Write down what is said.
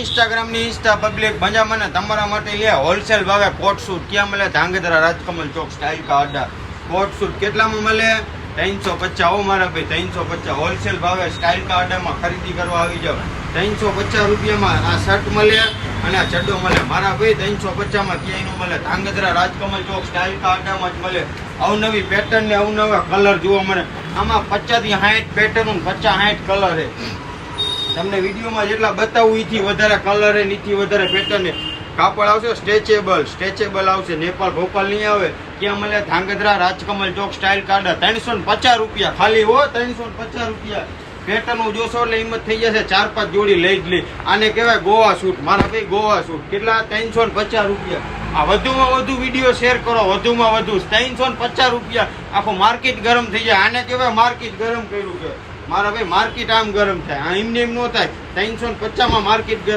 ઇન્સ્ટાગ્રામની Insta public બંજામાં તમારા માટે લે હોલસેલ ભાવે કોટ સૂટ ક્યાં મળે? ધાંગધ્રા રાજકમલ ચોક સ્ટાઇલ કા અડ્ડા. કોટ સૂટ કેટલામાં મળે? 350. ઓ મારા ભાઈ 350 હોલસેલ ભાવે સ્ટાઇલ કા અડ્ડામાં ખરીદી કરવા આવી જાવ. 350 રૂપિયામાં આ શર્ટ મળે અને આ ચડ્ડો મળે. મારા ભાઈ 350માં ક્યાંય ન મળે. ધાંગધ્રા રાજકમલ ચોક સ્ટાઇલ કા અડ્ડામાં જ મળે. અવનવી પેટર્ન ને અવનવા કલર જોવા મળે. આમાં 50 થી 60 પેટર્ન 50-60 કલર છે. તમને વિડીયોમાં જેટલા બતાવું એથી વધારે કલર છે, એથી વધારે પેટર્ન છે. કાપડ આવશે સ્ટ્રેચેબલ આવશે. નેપાળ ભોપાલ નહીં આવે. ક્યાં મળે? ધાંગધ્રા રાજકમલ ચોક સ્ટાઇલ કાર્ડ 350 રૂપિયા ખાલી હો. 350 રૂપિયા. પેટર્ન જોશો એટલે હિંમત થઈ જશે. 4-5 જોડી લઈ જ લે. આને કહેવાય ગોવા સૂટ. મારા ભાઈ ગોવા સૂટ કેટલા? 350 રૂપિયા. આ વધુમાં વધુ વિડીયો શેર કરો. વધુમાં વધુ 350 રૂપિયા. આખું માર્કેટ ગરમ થઈ જાય. આને કહેવાય માર્કેટ ગરમ કર્યું છે. મારા ભાઈ માર્કેટ આમ ગરમ થાય. આ એમને એમ ન થાય. 350માં માર્કેટ ગરમ.